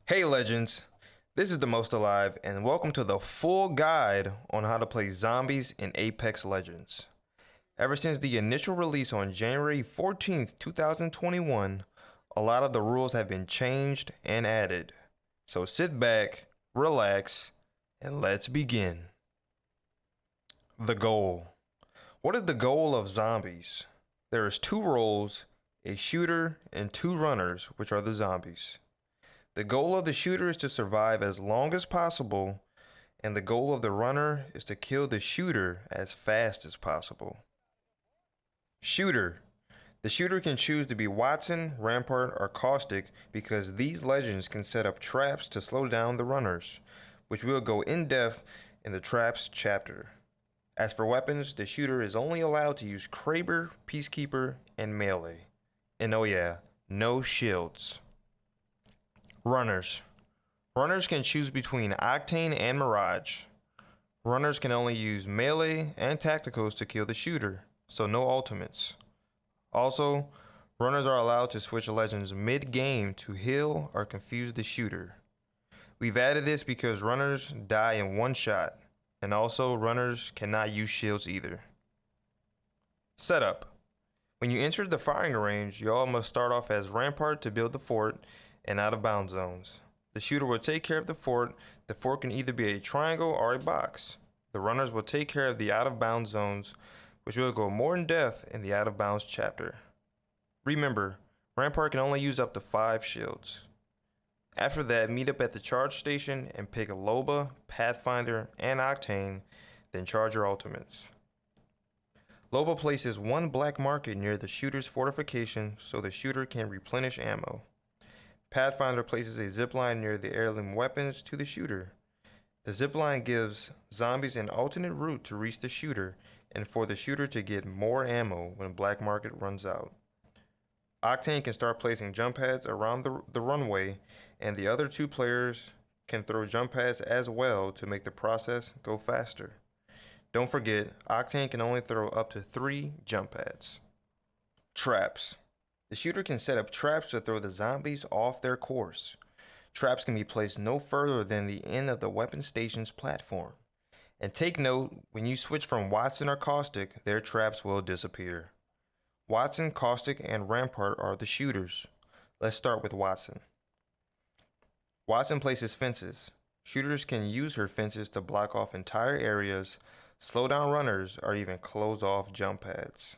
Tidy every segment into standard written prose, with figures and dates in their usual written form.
Hey Legends, this is the Most Alive and welcome to the full guide on how to play zombies in Apex Legends. Ever since the initial release on January 14th, 2021, a lot of the rules have been changed and added. So sit back, relax, and let's begin. The goal. What is the goal of zombies? There is two roles, a shooter and two runners, which are the zombies. The goal of the shooter is to survive as long as possible, and the goal of the runner is to kill the shooter as fast as possible. Shooter. The shooter can choose to be Wattson, Rampart, or Caustic because these legends can set up traps to slow down the runners, which we'll go in depth in the traps chapter. As for weapons, the shooter is only allowed to use Kraber, Peacekeeper, and melee. And oh yeah, no shields. Runners. Runners can choose between Octane and Mirage. Runners can only use melee and tacticals to kill the shooter, so no ultimates. Also, runners are allowed to switch legends mid-game to heal or confuse the shooter. We've added this because runners die in one shot, and also runners cannot use shields either. Setup. When you enter the firing range, you all must start off as Rampart to build the fort and out of bounds zones. The shooter will take care of the fort. The fort can either be a triangle or a box. The runners will take care of the out of bounds zones, which will go more in depth in the out of bounds chapter. Remember, Rampart can only use up to 5 shields. After that, meet up at the charge station and pick Loba, Pathfinder, and Octane, then charge your ultimates. Loba places one black market near the shooter's fortification so the shooter can replenish ammo. Pathfinder places a zipline near the heirloom weapons to the shooter. The zipline gives zombies an alternate route to reach the shooter and for the shooter to get more ammo when black market runs out. Octane can start placing jump pads around the runway, and the other 2 players can throw jump pads as well to make the process go faster. Don't forget, Octane can only throw up to 3 jump pads. Traps. The shooter can set up traps to throw the zombies off their course. Traps can be placed no further than the end of the weapon station's platform. And take note, when you switch from Wattson or Caustic, their traps will disappear. Wattson, Caustic, and Rampart are the shooters. Let's start with Wattson. Wattson places fences. Shooters can use her fences to block off entire areas, slow down runners, or even close off jump pads.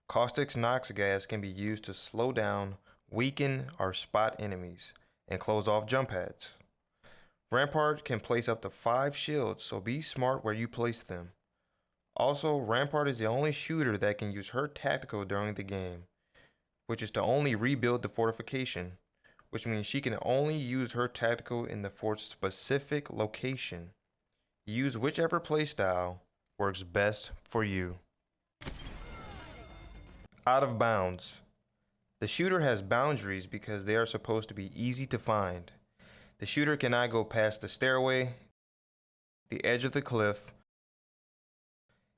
Caustic's Nox gas can be used to slow down, weaken, or spot enemies, and close off jump pads. Rampart can place up to 5 shields, so be smart where you place them. Also, Rampart is the only shooter that can use her tactical during the game, which is to only rebuild the fortification, which means she can only use her tactical in the fort's specific location. Use whichever playstyle works best for you. Out of bounds. The shooter has boundaries because they are supposed to be easy to find. The shooter cannot go past the stairway, the edge of the cliff,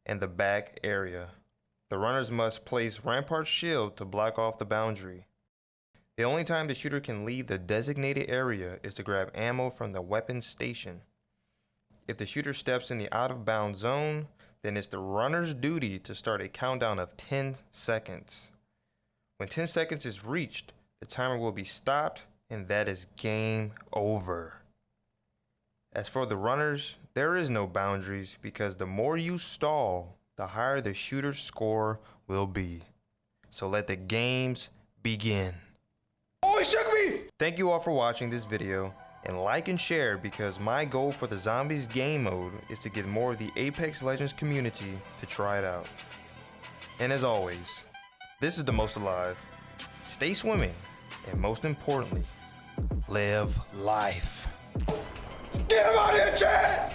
and the back area. The runners must place Rampart's shield to block off the boundary. The only time the shooter can leave the designated area is to grab ammo from the weapons station. If the shooter steps in the out of bounds zone, then it's the runner's duty to start a countdown of 10 seconds. When 10 seconds is reached, the timer will be stopped and that is game over. As for the runners, there is no boundaries because the more you stall, the higher the shooter's score will be. So let the games begin. Oh, he shook me! Thank you all for watching this video. And like and share because my goal for the Zombies game mode is to get more of the Apex Legends community to try it out. And as always, this is the Most Alive. Stay swimming, and most importantly, live life. Get him out of here, chat!